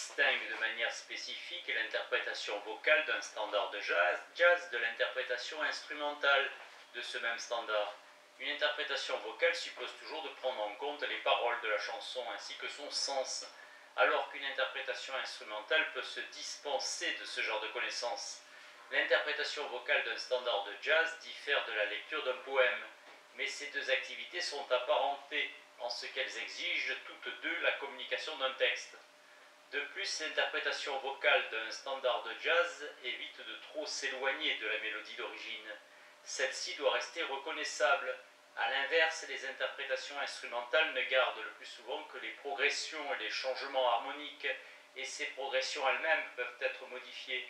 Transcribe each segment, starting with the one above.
distingue de manière spécifique l'interprétation vocale d'un standard de jazz de l'interprétation instrumentale de ce même standard. Une interprétation vocale suppose toujours de prendre en compte les paroles de la chanson ainsi que son sens, alors qu'une interprétation instrumentale peut se dispenser de ce genre de connaissances. L'interprétation vocale d'un standard de jazz diffère de la lecture d'un poème, mais ces deux activités sont apparentées en ce qu'elles exigent toutes deux la communication d'un texte. De plus, l'interprétation vocale d'un standard de jazz évite de trop s'éloigner de la mélodie d'origine. Celle-ci doit rester reconnaissable. A l'inverse, les interprétations instrumentales ne gardent le plus souvent que les progressions et les changements harmoniques, et ces progressions elles-mêmes peuvent être modifiées.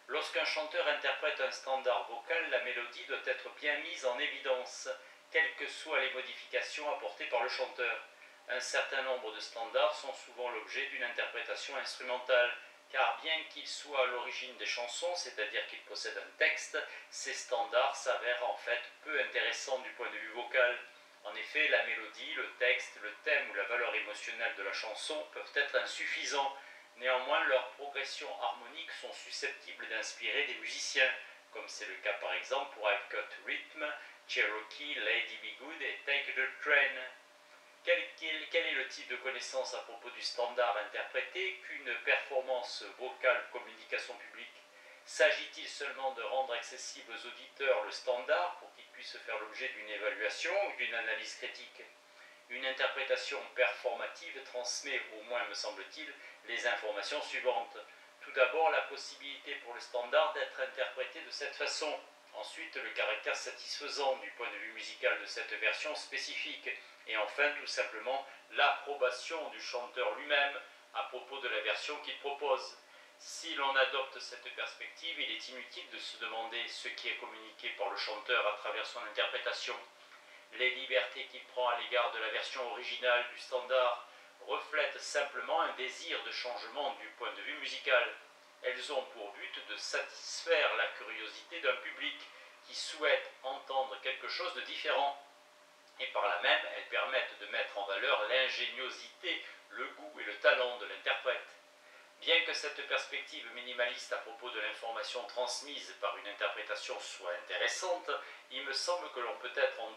Lorsqu'un chanteur interprète un standard vocal, la mélodie doit être bien mise en évidence, quelles que soient les modifications apportées par le chanteur. Un certain nombre de standards sont souvent l'objet d'une interprétation instrumentale, car bien qu'ils soient à l'origine des chansons, c'est-à-dire qu'ils possèdent un texte, ces standards s'avèrent en fait peu intéressants du point de vue vocal. En effet, la mélodie, le texte, le thème ou la valeur émotionnelle de la chanson peuvent être insuffisants. Néanmoins, leurs progressions harmoniques sont susceptibles d'inspirer des musiciens, comme c'est le cas par exemple pour I've Got Rhythm, Cherokee, Lady Be Good et Take the Train. Quel est le type de connaissance à propos du standard interprété qu'une performance vocale communication publique? S'agit-il seulement de rendre accessible aux auditeurs le standard pour qu'ils puissent faire l'objet d'une évaluation ou d'une analyse critique? Une interprétation performative transmet, au moins me semble-t-il, les informations suivantes. Tout d'abord, la possibilité pour le standard d'être interprété de cette façon. Ensuite, le caractère satisfaisant du point de vue musical de cette version spécifique. Et enfin, tout simplement, l'approbation du chanteur lui-même à propos de la version qu'il propose. Si l'on adopte cette perspective, il est inutile de se demander ce qui est communiqué par le chanteur à travers son interprétation. Les libertés qu'il prend à l'égard de la version originale du standard reflètent simplement un désir de changement du point de vue musical. Elles ont pour but de satisfaire la curiosité d'un public qui souhaite entendre quelque chose de différent. Et par là même, elles permettent de mettre en valeur l'ingéniosité, le goût et le talent de l'interprète. Bien que cette perspective minimaliste à propos de l'information transmise par une interprétation soit intéressante, il me semble que l'on peut être un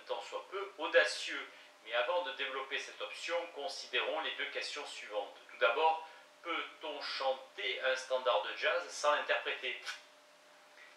tant soit peu audacieux. Mais avant de développer cette option, considérons les deux questions suivantes. Tout d'abord, peut-on chanter un standard de jazz sans l'interpréter?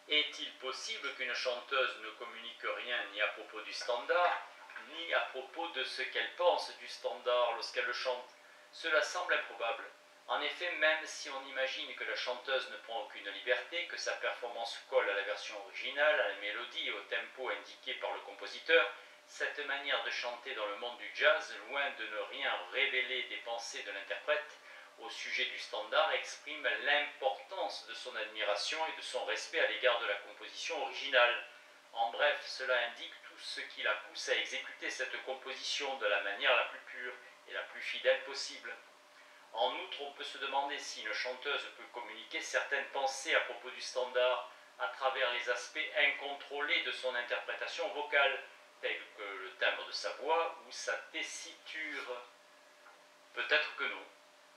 Est-il possible qu'une chanteuse ne communique rien ni à propos du standard, ni à propos de ce qu'elle pense du standard lorsqu'elle le chante? Cela semble improbable. En effet, même si on imagine que la chanteuse ne prend aucune liberté, que sa performance colle à la version originale, à la mélodie et au tempo indiqué par le compositeur, cette manière de chanter dans le monde du jazz, loin de ne rien révéler des pensées de l'interprète au sujet du standard, exprime l'importance de son admiration et de son respect à l'égard de la composition originale. En bref, cela indique tout ce qui la pousse à exécuter cette composition de la manière la plus pure et la plus fidèle possible. En outre, on peut se demander si une chanteuse peut communiquer certaines pensées à propos du standard à travers les aspects incontrôlés de son interprétation vocale, tels que le timbre de sa voix ou sa tessiture. Peut-être que non.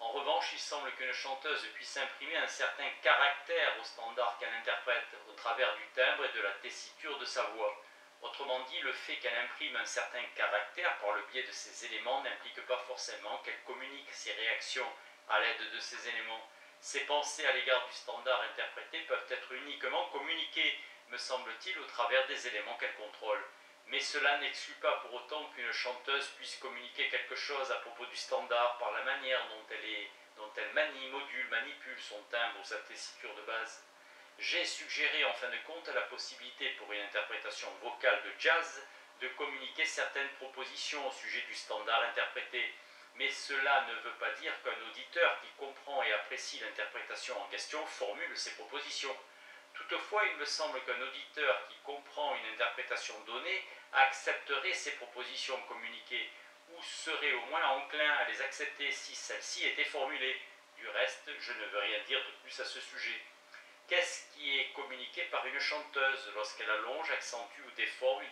En revanche, il semble qu'une chanteuse puisse imprimer un certain caractère au standard qu'elle interprète au travers du timbre et de la tessiture de sa voix. Autrement dit, le fait qu'elle imprime un certain caractère par le biais de ces éléments n'implique pas forcément qu'elle communique ses réactions à l'aide de ces éléments. Ses pensées à l'égard du standard interprété peuvent être uniquement communiquées, me semble-t-il, au travers des éléments qu'elle contrôle. Mais cela n'exclut pas pour autant qu'une chanteuse puisse communiquer quelque chose à propos du standard par la manière dont elle manie, module, manipule son timbre ou sa tessiture de base. J'ai suggéré en fin de compte la possibilité pour une interprétation vocale de jazz de communiquer certaines propositions au sujet du standard interprété. Mais cela ne veut pas dire qu'un auditeur qui comprend et apprécie l'interprétation en question formule ces propositions. Toutefois, il me semble qu'un auditeur qui comprend une interprétation donnée accepterait ces propositions communiquées, ou serait au moins enclin à les accepter si celles-ci étaient formulées. Du reste, je ne veux rien dire de plus à ce sujet. Qu'est-ce qui est communiqué par une chanteuse lorsqu'elle allonge, accentue ou déforme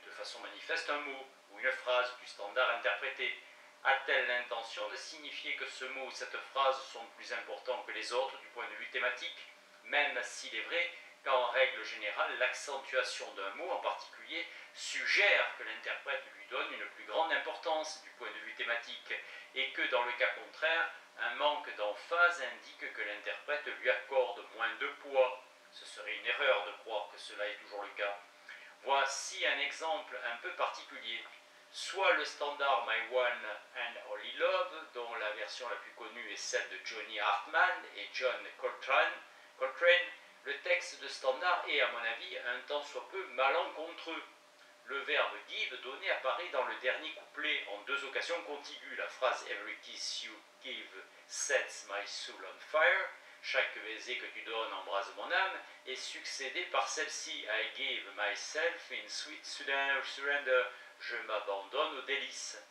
de façon manifeste un mot ou une phrase du standard interprété? A-t-elle l'intention de signifier que ce mot ou cette phrase sont plus importants que les autres du point de vue thématique, même s'il est vrai qu'en règle générale, l'accentuation d'un mot en particulier suggère que l'interprète lui donne une plus grande importance du point de vue thématique, et que dans le cas contraire, un manque d'emphase indique que l'interprète lui accorde moins de poids. Ce serait une erreur de croire que cela est toujours le cas. Voici un exemple un peu particulier. Soit le standard My One and Only Love, dont la version la plus connue est celle de Johnny Hartman et John Coltrane, le texte de standard est, à mon avis, un tant soit peu malencontreux. Le verbe give donné apparaît dans le dernier couplet en deux occasions contiguës. La phrase Every kiss you give sets my soul on fire, chaque baiser que tu donnes embrase mon âme, est succédée par celle-ci I give myself in sweet surrender, je m'abandonne aux délices.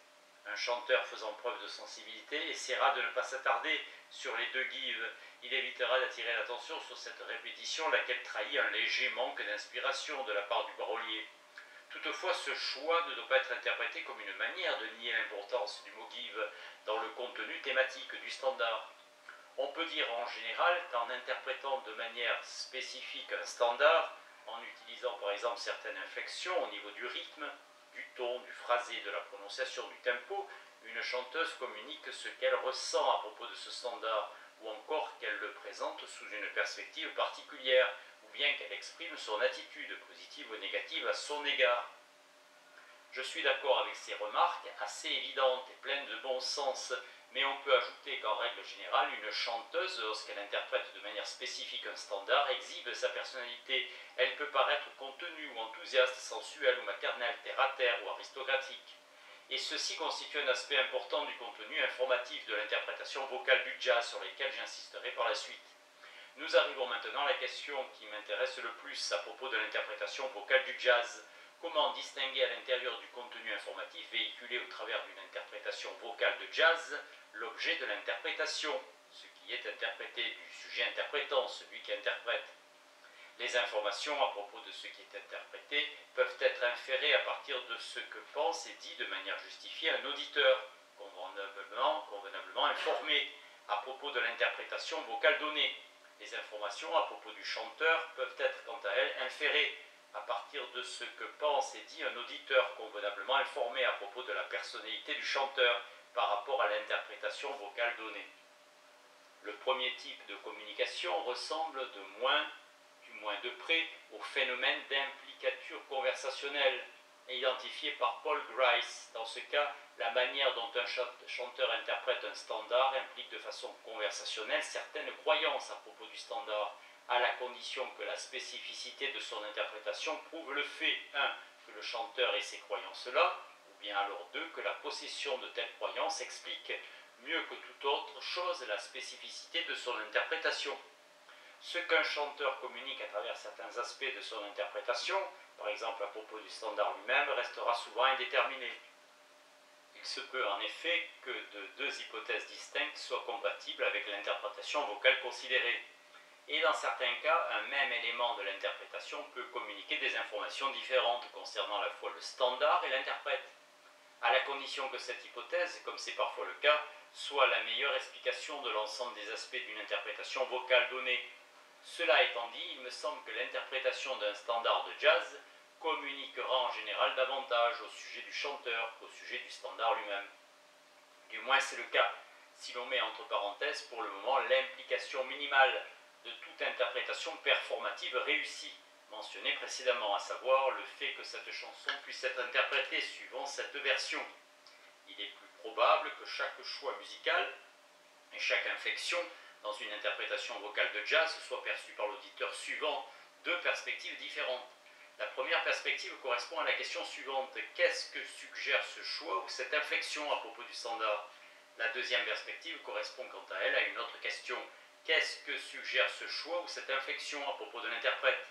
Un chanteur faisant preuve de sensibilité essaiera de ne pas s'attarder sur les deux give. Il évitera d'attirer l'attention sur cette répétition, laquelle trahit un léger manque d'inspiration de la part du parolier. Toutefois, ce choix ne doit pas être interprété comme une manière de nier l'importance du mot give dans le contenu thématique du standard. On peut dire en général qu'en interprétant de manière spécifique un standard, en utilisant par exemple certaines inflexions au niveau du rythme, du ton, du phrasé, de la prononciation, du tempo, une chanteuse communique ce qu'elle ressent à propos de ce standard, ou encore qu'elle le présente sous une perspective particulière, ou bien qu'elle exprime son attitude positive ou négative à son égard. Je suis d'accord avec ces remarques, assez évidentes et pleines de bon sens, mais on peut ajouter qu'en règle générale, une chanteuse, lorsqu'elle interprète de manière spécifique un standard, exhibe sa personnalité. Elle peut paraître contenue ou enthousiaste, sensuelle ou maternelle, terre-à-terre ou aristocratique. Et ceci constitue un aspect important du contenu informatif de l'interprétation vocale du jazz, sur lesquels j'insisterai par la suite. Nous arrivons maintenant à la question qui m'intéresse le plus à propos de l'interprétation vocale du jazz. Comment distinguer à l'intérieur du contenu informatif véhiculé au travers d'une interprétation vocale de jazz l'objet de l'interprétation, ce qui est interprété, du sujet interprétant, celui qui interprète. Les informations à propos de ce qui est interprété peuvent être inférées à partir de ce que pense et dit de manière justifiée un auditeur, convenablement informé à propos de l'interprétation vocale donnée. Les informations à propos du chanteur peuvent être quant à elles inférées à partir de ce que pense et dit un auditeur convenablement informé à propos de la personnalité du chanteur par rapport à l'interprétation vocale donnée. Le premier type de communication ressemble du moins de près au phénomène d'implicature conversationnelle identifié par Paul Grice. Dans ce cas, la manière dont un chanteur interprète un standard implique de façon conversationnelle certaines croyances à propos du standard, à la condition que la spécificité de son interprétation prouve le fait 1. Que le chanteur ait ces croyances-là, ou bien alors 2. Que la possession de telles croyances explique mieux que toute autre chose la spécificité de son interprétation. Ce qu'un chanteur communique à travers certains aspects de son interprétation, par exemple à propos du standard lui-même, restera souvent indéterminé. Il se peut en effet que deux hypothèses distinctes soient compatibles avec l'interprétation vocale considérée. Et dans certains cas, un même élément de l'interprétation peut communiquer des informations différentes concernant à la fois le standard et l'interprète, à la condition que cette hypothèse, comme c'est parfois le cas, soit la meilleure explication de l'ensemble des aspects d'une interprétation vocale donnée. Cela étant dit, il me semble que l'interprétation d'un standard de jazz communiquera en général davantage au sujet du chanteur qu'au sujet du standard lui-même. Du moins c'est le cas, si l'on met entre parenthèses pour le moment l'implication minimale de toute interprétation performative réussie, mentionnée précédemment, à savoir le fait que cette chanson puisse être interprétée suivant cette version. Il est plus probable que chaque choix musical et chaque inflexion dans une interprétation vocale de jazz soit perçue par l'auditeur suivant deux perspectives différentes. La première perspective correspond à la question suivante: qu'est-ce que suggère ce choix ou cette inflexion à propos du standard? La deuxième perspective correspond quant à elle à une autre question: qu'est-ce que suggère ce choix ou cette inflexion à propos de l'interprète?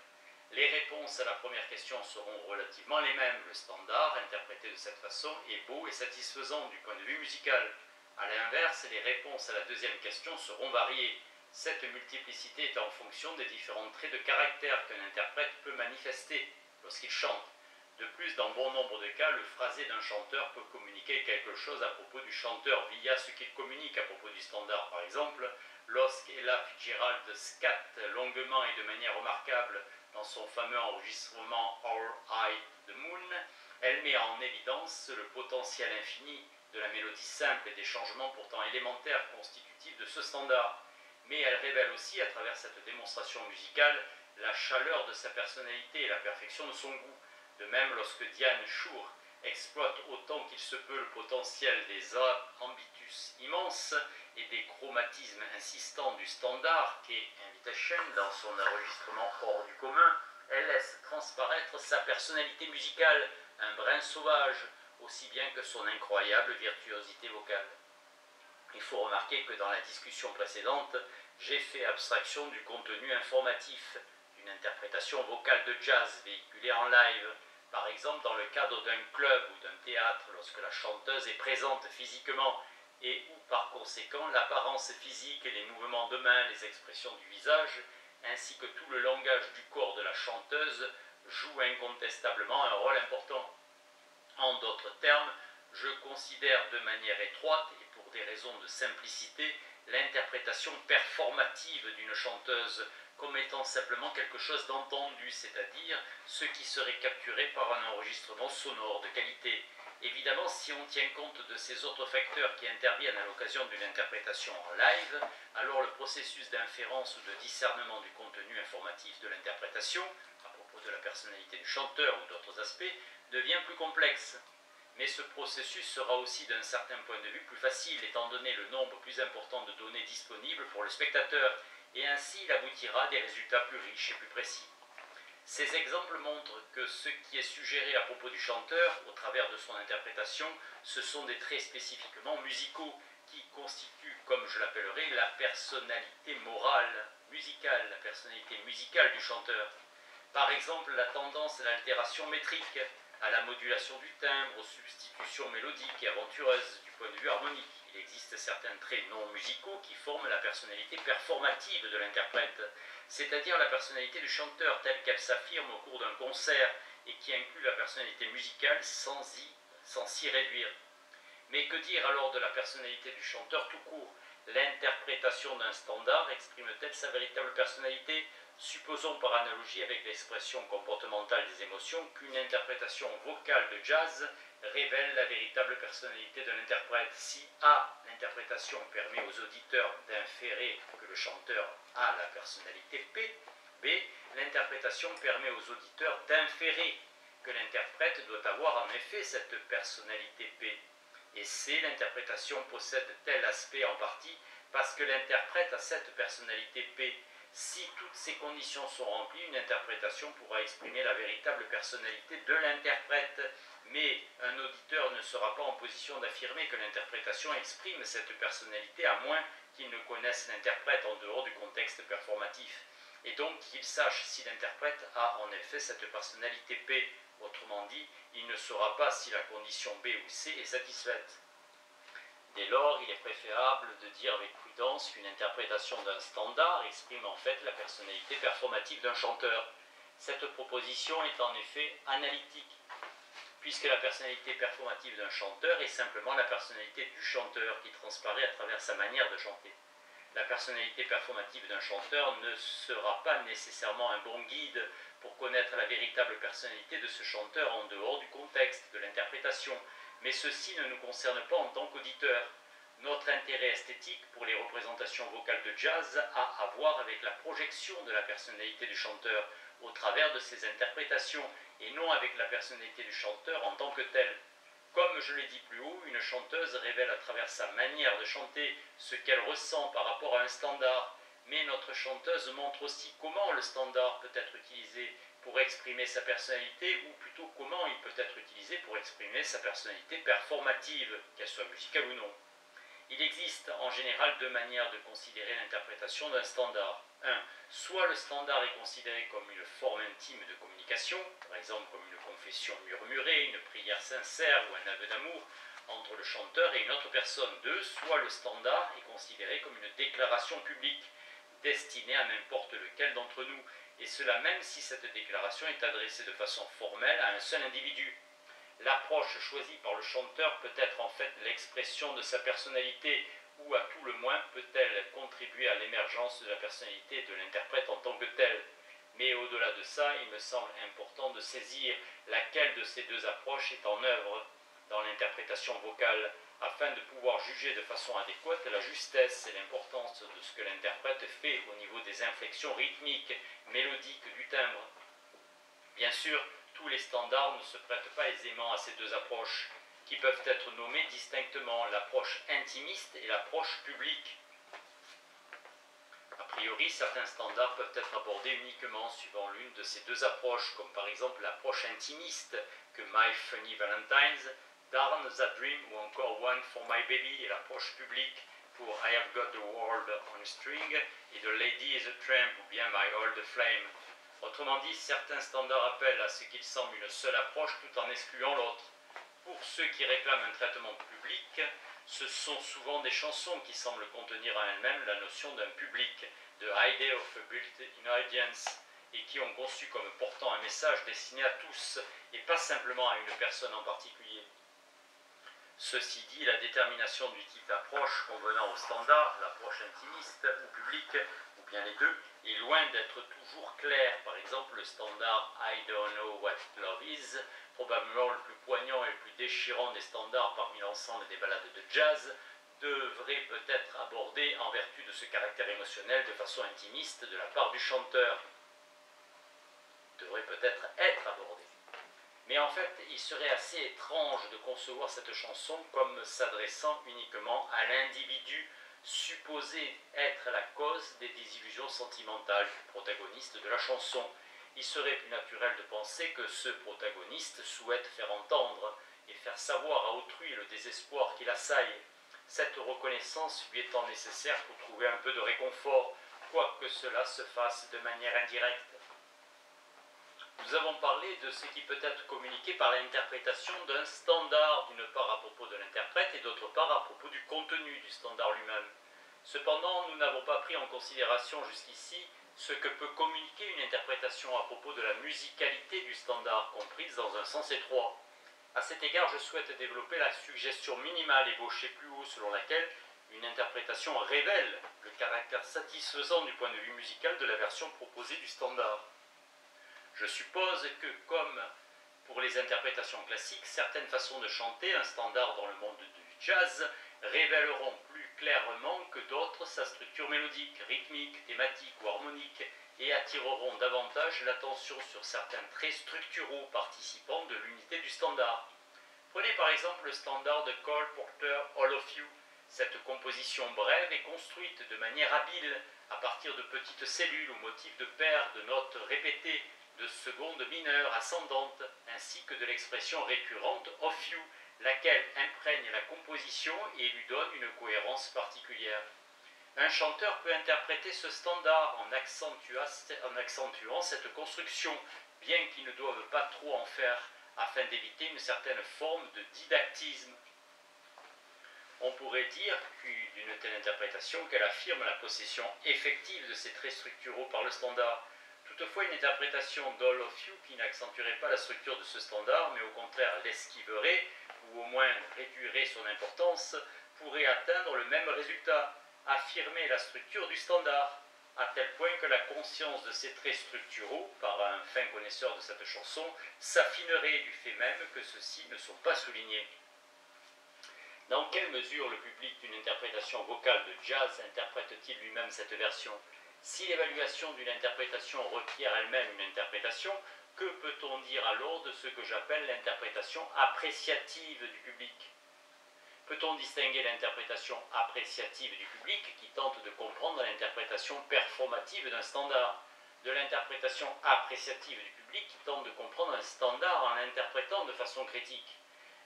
Les réponses à la première question seront relativement les mêmes. Le standard, interprété de cette façon, est beau et satisfaisant du point de vue musical. A l'inverse, les réponses à la deuxième question seront variées. Cette multiplicité est en fonction des différents traits de caractère qu'un interprète peut manifester lorsqu'il chante. De plus, dans bon nombre de cas, le phrasé d'un chanteur peut communiquer quelque chose à propos du chanteur via ce qu'il communique à propos du standard. Par exemple, lorsqu'Ella Fitzgerald scatte longuement et de manière remarquable dans son fameux enregistrement Our Eye the Moon, elle met en évidence le potentiel infini de la mélodie simple et des changements pourtant élémentaires constitutifs de ce standard. Mais elle révèle aussi, à travers cette démonstration musicale, la chaleur de sa personnalité et la perfection de son goût. De même, lorsque Diane Shure exploite autant qu'il se peut le potentiel des ambitus immenses et des chromatismes insistants du standard qu'est Invitation dans son enregistrement hors du commun, elle laisse transparaître sa personnalité musicale, un brin sauvage, aussi bien que son incroyable virtuosité vocale. Il faut remarquer que dans la discussion précédente, j'ai fait abstraction du contenu informatif d'une interprétation vocale de jazz véhiculée en live, par exemple dans le cadre d'un club ou d'un théâtre lorsque la chanteuse est présente physiquement et où par conséquent l'apparence physique, les mouvements de main, les expressions du visage, ainsi que tout le langage du corps de la chanteuse jouent incontestablement un rôle important. En d'autres termes, je considère de manière étroite et pour des raisons de simplicité l'interprétation performative d'une chanteuse comme étant simplement quelque chose d'entendu, c'est-à-dire ce qui serait capturé par un enregistrement sonore de qualité. Évidemment, si on tient compte de ces autres facteurs qui interviennent à l'occasion d'une interprétation en live, alors le processus d'inférence ou de discernement du contenu informatif de l'interprétation, à propos de la personnalité du chanteur ou d'autres aspects, devient plus complexe. Mais ce processus sera aussi d'un certain point de vue plus facile, étant donné le nombre plus important de données disponibles pour le spectateur, et ainsi il aboutira à des résultats plus riches et plus précis. Ces exemples montrent que ce qui est suggéré à propos du chanteur, au travers de son interprétation, ce sont des traits spécifiquement musicaux, qui constituent, comme je l'appellerai, la personnalité morale musicale, la personnalité musicale du chanteur. Par exemple, la tendance à l'altération métrique, à la modulation du timbre, aux substitutions mélodiques et aventureuses du point de vue harmonique. Il existe certains traits non musicaux qui forment la personnalité performative de l'interprète, c'est-à-dire la personnalité du chanteur telle qu'elle s'affirme au cours d'un concert et qui inclut la personnalité musicale sans s'y réduire. Mais que dire alors de la personnalité du chanteur tout court? L'interprétation d'un standard exprime-t-elle sa véritable personnalité? Supposons par analogie avec l'expression comportementale des émotions qu'une interprétation vocale de jazz révèle la véritable personnalité de l'interprète. Si A, l'interprétation permet aux auditeurs d'inférer que le chanteur a la personnalité P, B, l'interprétation permet aux auditeurs d'inférer que l'interprète doit avoir en effet cette personnalité P. Et C, l'interprétation possède tel aspect en partie parce que l'interprète a cette personnalité P. Si toutes ces conditions sont remplies, une interprétation pourra exprimer la véritable personnalité de l'interprète, mais un auditeur ne sera pas en position d'affirmer que l'interprétation exprime cette personnalité à moins qu'il ne connaisse l'interprète en dehors du contexte performatif, et donc qu'il sache si l'interprète a en effet cette personnalité P. Autrement dit, il ne saura pas si la condition B ou C est satisfaite. Dès lors, il est préférable de dire avec prudence qu'une interprétation d'un standard exprime en fait la personnalité performative d'un chanteur. Cette proposition est en effet analytique, puisque la personnalité performative d'un chanteur est simplement la personnalité du chanteur qui transparaît à travers sa manière de chanter. La personnalité performative d'un chanteur ne sera pas nécessairement un bon guide pour connaître la véritable personnalité de ce chanteur en dehors du contexte de l'interprétation, mais ceci ne nous concerne pas en tant qu'auditeurs. Notre intérêt esthétique pour les représentations vocales de jazz a à voir avec la projection de la personnalité du chanteur au travers de ses interprétations et non avec la personnalité du chanteur en tant que telle. Comme je l'ai dit plus haut, une chanteuse révèle à travers sa manière de chanter ce qu'elle ressent par rapport à un standard, mais notre chanteuse montre aussi comment le standard peut être utilisé pour exprimer sa personnalité, ou plutôt comment il peut être utilisé pour exprimer sa personnalité performative, qu'elle soit musicale ou non. Il existe en général deux manières de considérer l'interprétation d'un standard. 1. Soit le standard est considéré comme une forme intime de communication, par exemple comme une confession murmurée, une prière sincère ou un aveu d'amour entre le chanteur et une autre personne. 2. Soit le standard est considéré comme une déclaration publique, destinée à n'importe lequel d'entre nous, et cela même si cette déclaration est adressée de façon formelle à un seul individu. L'approche choisie par le chanteur peut être en fait l'expression de sa personnalité, ou à tout le moins peut-elle contribuer à l'émergence de la personnalité de l'interprète en tant que tel. Mais au-delà de ça, il me semble important de saisir laquelle de ces deux approches est en œuvre dans l'interprétation vocale, afin de pouvoir juger de façon adéquate la justesse et l'importance de ce que l'interprète fait au niveau des inflexions rythmiques, mélodiques du timbre. Bien sûr, tous les standards ne se prêtent pas aisément à ces deux approches, qui peuvent être nommées distinctement l'approche intimiste et l'approche publique. A priori, certains standards peuvent être abordés uniquement suivant l'une de ces deux approches, comme par exemple l'approche intimiste que My Funny Valentine's, Darn That Dream ou encore One for My Baby, et l'approche publique pour I Have Got the World on a String et The Lady is a Tramp ou bien My Old Flame. Autrement dit, certains standards appellent à ce qu'il semble une seule approche tout en excluant l'autre. Pour ceux qui réclament un traitement public, ce sont souvent des chansons qui semblent contenir en elles-mêmes la notion d'un public, de idea of a built-in audience, et qui ont conçu comme portant un message destiné à tous, et pas simplement à une personne en particulier. Ceci dit, la détermination du type d'approche convenant au standard, l'approche intimiste ou publique, ou bien les deux, est loin d'être toujours claire. Par exemple, le standard I Don't Know What Love Is, probablement le plus poignant et le plus déchirant des standards parmi l'ensemble des ballades de jazz, devrait peut-être aborder en vertu de ce caractère émotionnel de façon intimiste de la part du chanteur. Devrait peut-être être abordé. Mais en fait, il serait assez étrange de concevoir cette chanson comme s'adressant uniquement à l'individu supposé être la cause des désillusions sentimentales du protagoniste de la chanson. Il serait plus naturel de penser que ce protagoniste souhaite faire entendre et faire savoir à autrui le désespoir qui l'assaille. Cette reconnaissance lui étant nécessaire pour trouver un peu de réconfort, quoique cela se fasse de manière indirecte. Nous avons parlé de ce qui peut être communiqué par l'interprétation d'un standard, d'une part à propos de l'interprète et d'autre part à propos du contenu du standard lui-même. Cependant, nous n'avons pas pris en considération jusqu'ici ce que peut communiquer une interprétation à propos de la musicalité du standard, comprise dans un sens étroit. À cet égard, je souhaite développer la suggestion minimale ébauchée plus haut selon laquelle une interprétation révèle le caractère satisfaisant du point de vue musical de la version proposée du standard. Je suppose que, comme pour les interprétations classiques, certaines façons de chanter un standard dans le monde du jazz révéleront plus clairement que d'autres sa structure mélodique, rythmique, thématique ou harmonique et attireront davantage l'attention sur certains traits structuraux participant de l'unité du standard. Prenez par exemple le standard de Cole Porter All of You. Cette composition brève est construite de manière habile à partir de petites cellules ou motifs de paires de notes répétées, de secondes mineures ascendantes, ainsi que de l'expression récurrente of you, laquelle imprègne la composition et lui donne une cohérence particulière. Un chanteur peut interpréter ce standard en accentuant cette construction, bien qu'il ne doive pas trop en faire, afin d'éviter une certaine forme de didactisme. On pourrait dire d'une telle interprétation qu'elle affirme la possession effective de ces traits structuraux par le standard. Toutefois, une interprétation d'All of You qui n'accentuerait pas la structure de ce standard, mais au contraire l'esquiverait, ou au moins réduirait son importance, pourrait atteindre le même résultat, affirmer la structure du standard, à tel point que la conscience de ces traits structuraux, par un fin connaisseur de cette chanson, s'affinerait du fait même que ceux-ci ne sont pas soulignés. Dans quelle mesure le public d'une interprétation vocale de jazz interprète-t-il lui-même cette version ? Si l'évaluation d'une interprétation requiert elle-même une interprétation, que peut-on dire alors de ce que j'appelle l'interprétation appréciative du public ? Peut-on distinguer l'interprétation appréciative du public qui tente de comprendre l'interprétation performative d'un standard, de l'interprétation appréciative du public qui tente de comprendre un standard en l'interprétant de façon critique ?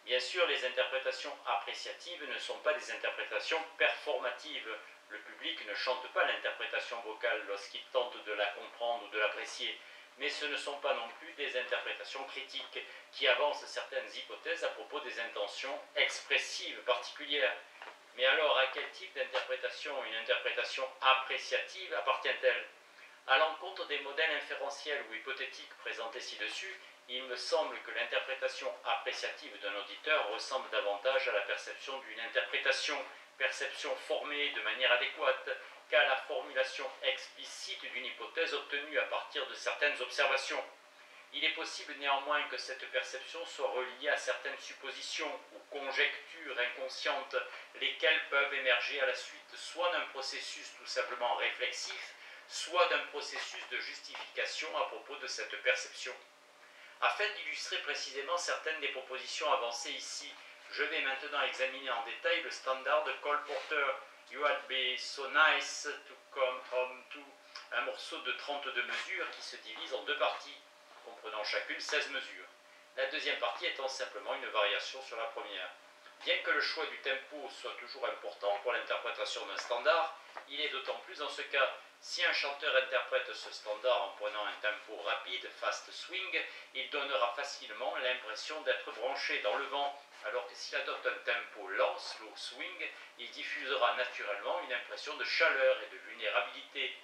Bien sûr, les interprétations appréciatives ne sont pas des interprétations performatives. Le public ne chante pas l'interprétation vocale lorsqu'il tente de la comprendre ou de l'apprécier, mais ce ne sont pas non plus des interprétations critiques qui avancent certaines hypothèses à propos des intentions expressives particulières. Mais alors, à quel type d'interprétation une interprétation appréciative appartient-elle ? À l'encontre des modèles inférentiels ou hypothétiques présentés ci-dessus, il me semble que l'interprétation appréciative d'un auditeur ressemble davantage à la perception d'une interprétation, perception formée de manière adéquate, qu'à la formulation explicite d'une hypothèse obtenue à partir de certaines observations. Il est possible néanmoins que cette perception soit reliée à certaines suppositions ou conjectures inconscientes, lesquelles peuvent émerger à la suite soit d'un processus tout simplement réflexif, soit d'un processus de justification à propos de cette perception. Afin d'illustrer précisément certaines des propositions avancées ici, je vais maintenant examiner en détail le standard de Cole-Porter. You had be so nice to come home to, un morceau de 32 mesures qui se divise en deux parties, comprenant chacune 16 mesures. La deuxième partie étant simplement une variation sur la première. Bien que le choix du tempo soit toujours important pour l'interprétation d'un standard, il est d'autant plus dans ce cas. Si un chanteur interprète ce standard en prenant un tempo rapide, fast swing, il donnera facilement l'impression d'être branché dans le vent, alors que s'il adopte un tempo lent, slow swing, il diffusera naturellement une impression de chaleur et de vulnérabilité.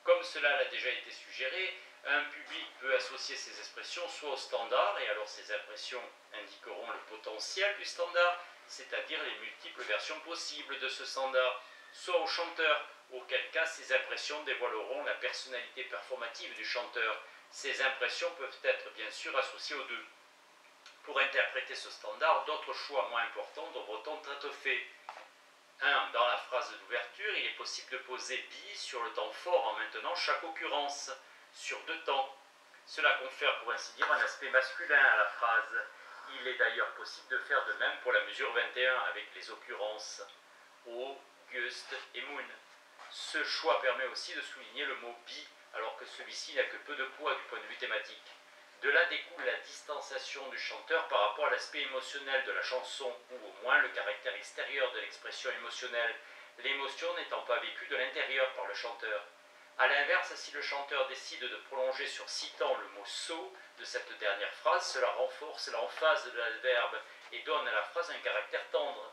Comme cela l'a déjà été suggéré, un public peut associer ces expressions soit au standard, et alors ces impressions indiqueront le potentiel du standard, c'est-à-dire les multiples versions possibles de ce standard, soit au chanteur, auquel cas ces impressions dévoileront la personnalité performative du chanteur. Ces impressions peuvent être bien sûr associées aux deux. Pour interpréter ce standard, d'autres choix moins importants devront être faits. 1. Dans la phrase d'ouverture, il est possible de poser be sur le temps fort en maintenant chaque occurrence sur deux temps. Cela confère pour ainsi dire un aspect masculin à la phrase. Il est d'ailleurs possible de faire de même pour la mesure 21 avec les occurrences August et Moon. Ce choix permet aussi de souligner le mot be alors que celui-ci n'a que peu de poids du point de vue thématique. De là découle la distanciation du chanteur par rapport à l'aspect émotionnel de la chanson, ou au moins le caractère extérieur de l'expression émotionnelle, l'émotion n'étant pas vécue de l'intérieur par le chanteur. A l'inverse, si le chanteur décide de prolonger sur 6 temps le mot so de cette dernière phrase, cela renforce l'emphase de l'adverbe et donne à la phrase un caractère tendre.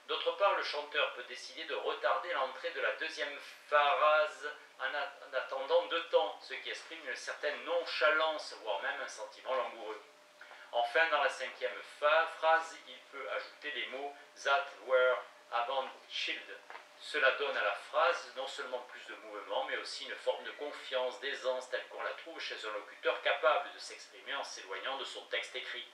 D'autre part, le chanteur peut décider de retarder l'entrée de la deuxième phrase en attendant 2 temps, ce qui exprime une certaine nonchalance, voire même un sentiment langoureux. Enfin, dans la 5e phrase, il peut ajouter les mots that were avant shield. Cela donne à la phrase non seulement plus de mouvement, mais aussi une forme de confiance, d'aisance, telle qu'on la trouve chez un locuteur capable de s'exprimer en s'éloignant de son texte écrit.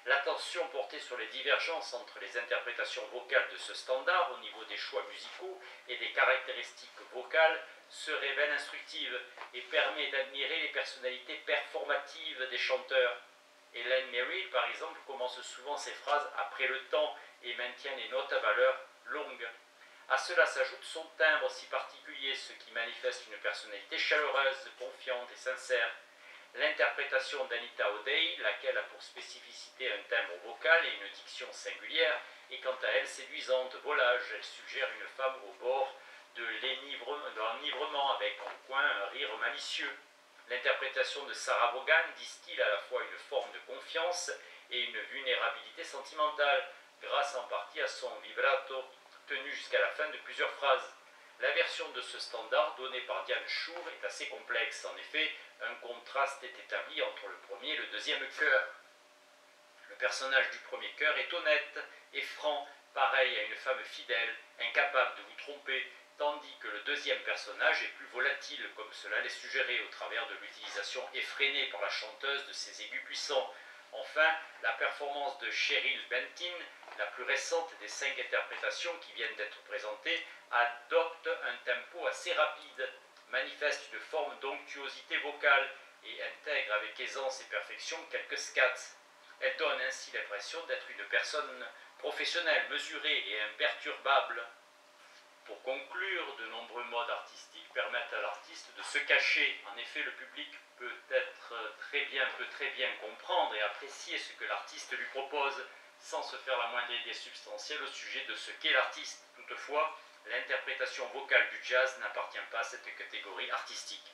L'attention portée sur les divergences entre les interprétations vocales de ce standard au niveau des choix musicaux et des caractéristiques vocales se révèle instructive et permet d'admirer les personnalités performatives des chanteurs. Helen Merrill, par exemple, commence souvent ses phrases après le temps et maintient les notes à valeur longue. À cela s'ajoute son timbre si particulier, ce qui manifeste une personnalité chaleureuse, confiante et sincère. L'interprétation d'Anita O'Day, laquelle a pour spécificité un timbre vocal et une diction singulière, est quant à elle séduisante, volage. Elle suggère une femme au bord de l'enivrement avec en coin un rire malicieux. L'interprétation de Sarah Vaughan distille à la fois une forme de confiance et une vulnérabilité sentimentale, grâce en partie à son vibrato tenu jusqu'à la fin de plusieurs phrases. La version de ce standard donnée par Diane Shure est assez complexe. En effet, un contraste est établi entre le premier et le deuxième chœur. Le personnage du premier chœur est honnête et franc, pareil à une femme fidèle, incapable de vous tromper, tandis que le deuxième personnage est plus volatile, comme cela l'est suggéré au travers de l'utilisation effrénée par la chanteuse de ses aigus puissants. Enfin, la performance de Cheryl Bentin, la plus récente des 5 interprétations qui viennent d'être présentées, adopte un tempo assez rapide, manifeste une forme d'onctuosité vocale et intègre avec aisance et perfection quelques scats. Elle donne ainsi l'impression d'être une personne professionnelle, mesurée et imperturbable. Pour conclure, de nombreux modes artistiques permettent à l'artiste de se cacher. En effet, le public peut très bien comprendre et apprécier ce que l'artiste lui propose, sans se faire la moindre idée substantielle au sujet de ce qu'est l'artiste. Toutefois, l'interprétation vocale du jazz n'appartient pas à cette catégorie artistique.